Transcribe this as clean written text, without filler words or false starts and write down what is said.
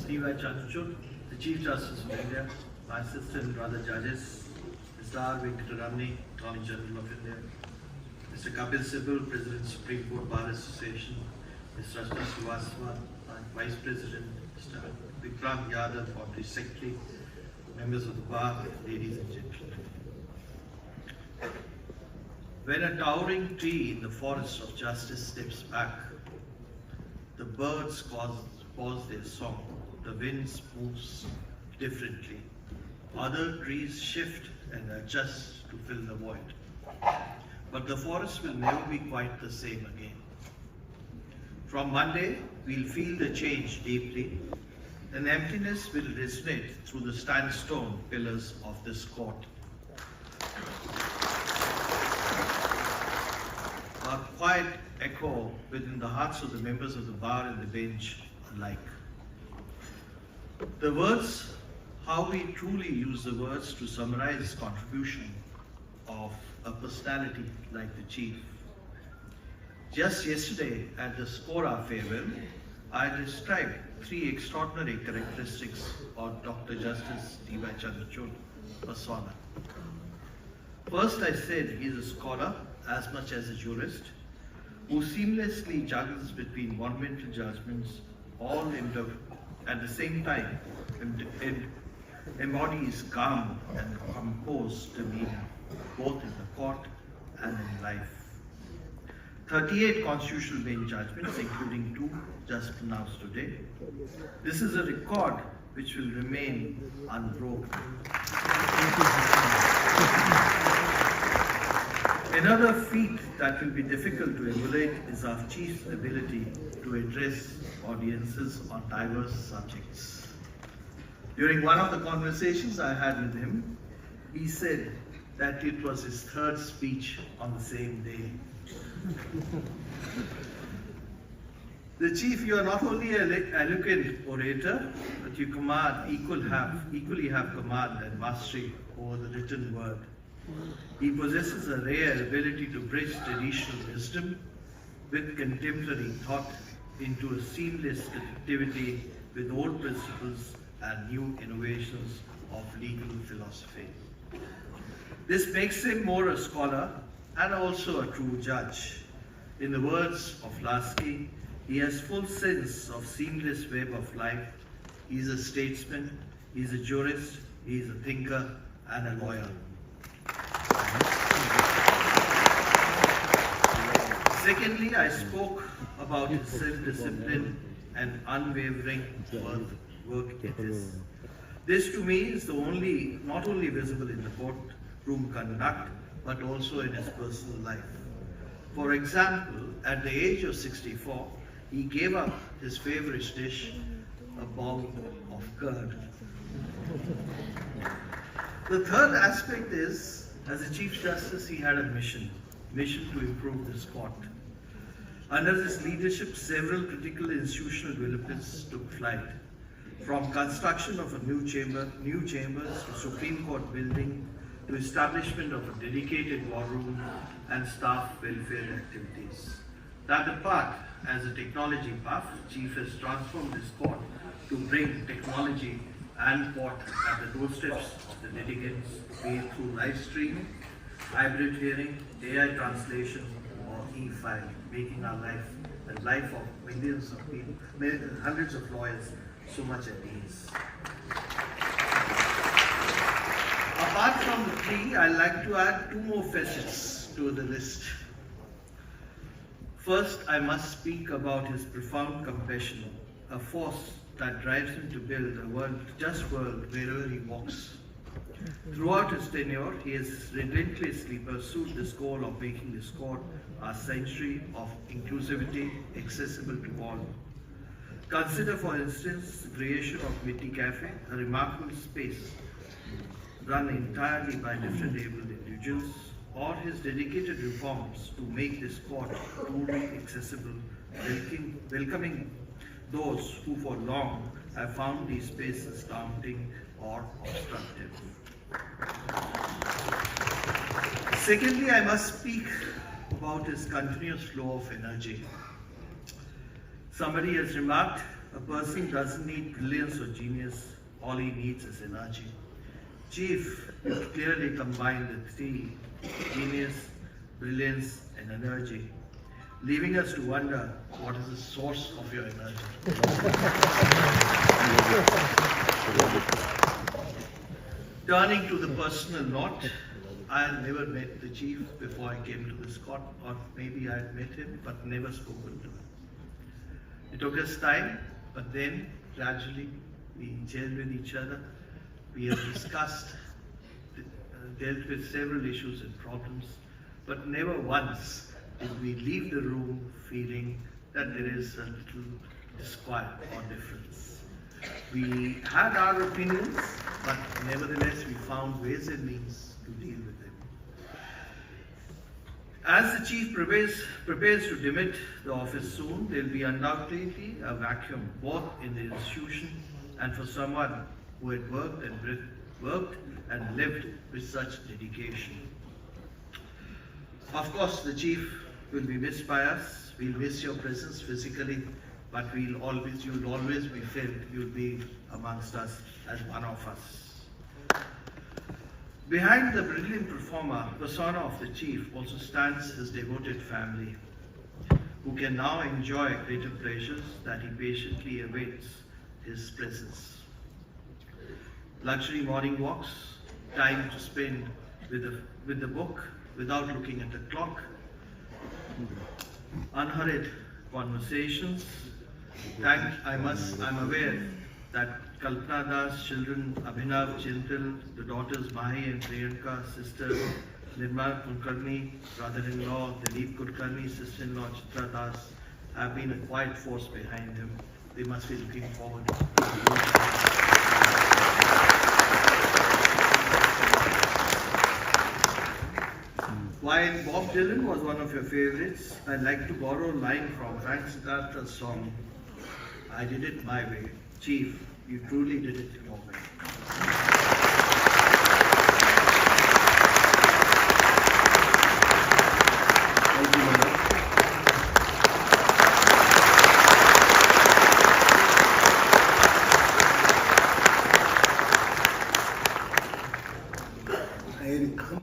CJI Chandrachud, the Chief Justice of India, my assistant brother judges, Mr. R. Venkataramani, Attorney General of India, Mr. Kapil Sibal, President Supreme Court Bar Association, Mr. Rajna Srivastava, Vice President, Mr. Vikrant Yadav, Honorary Secretary, members of the bar, ladies and gentlemen. When a towering tree in the forest of justice steps back, the birds pause their song, the winds moves differently. Other trees shift and adjust to fill the void. But the forest will never be quite the same again. From Monday, we'll feel the change deeply. An emptiness will resonate through the sandstone pillars of this court. A quiet echo within the hearts of the members of the bar and the bench alike. The words, how we truly use the words to summarize contribution of a personality like the Chief. Just yesterday at the CJI Farewell, I described 3 extraordinary characteristics of Dr. Justice CJI Chandrachud persona. First, I said he is a scholar as much as a jurist who seamlessly juggles between monumental judgments, all at the same time embodies calm and composed demeanor, both in the court and in life. 38 constitutional bench judgments, including 2 just pronounced today. This is a record which will remain unbroken. Another feat that will be difficult to emulate is our Chief's ability to address audiences on diverse subjects. During one of the conversations I had with him, he said that it was his 3rd speech on the same day. The Chief, you are not only an eloquent orator, but you equally have command and mastery over the written word. He possesses a rare ability to bridge traditional wisdom with contemporary thought into a seamless connectivity with old principles and new innovations of legal philosophy. This makes him more a scholar and also a true judge. In the words of Lasky, he has full sense of seamless web of life. He is a statesman, he is a jurist, he is a thinker and a lawyer. Secondly, I spoke about his self-discipline and unwavering work ethics. This to me is not only visible in the courtroom conduct, but also in his personal life. For example, at the age of 64, he gave up his favorite dish, a bowl of curd. The third aspect is, as a Chief Justice, he had a mission to improve this court. Under his leadership, several critical institutional developments took flight, from construction of a new chambers to Supreme Court building, to establishment of a dedicated war room and staff welfare activities. That apart, as a technology buff, Chief has transformed this court to bring technology and court at the doorsteps of the litigants, be it through live streaming, hybrid hearing, AI translation, or e-filing, making our life, the life of millions of people, hundreds of lawyers, so much at ease. Apart from the 3, I'd like to add 2 more facets to the list. First, I must speak about his profound compassion, a force that drives him to build a just world wherever he walks. Throughout his tenure, he has relentlessly pursued this goal of making this court a sanctuary of inclusivity accessible to all. Consider, for instance, the creation of Mitti Cafe, a remarkable space run entirely by different abled individuals, or his dedicated reforms to make this court truly accessible, welcoming those who for long have found these spaces daunting or obstructive. Secondly, I must speak about his continuous flow of energy. Somebody has remarked A person doesn't need brilliance or genius, all he needs is energy. Chief, you clearly combine the three: genius, brilliance, and energy, leaving us to wonder what is the source of your energy. Turning to the personal note, I had never met the chief before I came to this court, or maybe I had met him but never spoken to him. It took us time, but then gradually we gelled with each other. We have discussed, dealt with several issues and problems, but never once did we leave the room feeling that there is a little disquiet or difference. We had our opinions, but nevertheless we found ways and means to deal with them. As the chief prepares to demit the office soon, there will be undoubtedly a vacuum both in the institution and for someone who had worked and lived with such dedication. Of course, the chief will be missed by us. We'll miss your presence physically, but you'll always be felt. You'll be amongst us as one of us. Behind the brilliant persona of the chief also stands his devoted family, who can now enjoy greater pleasures that he patiently awaits his presence. Luxury morning walks, time to spend with the book without looking at the clock, unhurried conversations. I'm aware that Kalpana Das, children Abhinav, Chintal, the daughters Mahi and Priyanka, sister Nirmal Kulkarni, brother-in-law Dilip Kulkarni, sister-in-law Chitra Das have been a quiet force behind him. They must be looking forward to While Bob Dylan was one of your favorites, I'd like to borrow a line from Frank Sinatra's song, I Did It My Way. Chief, you truly did it your way.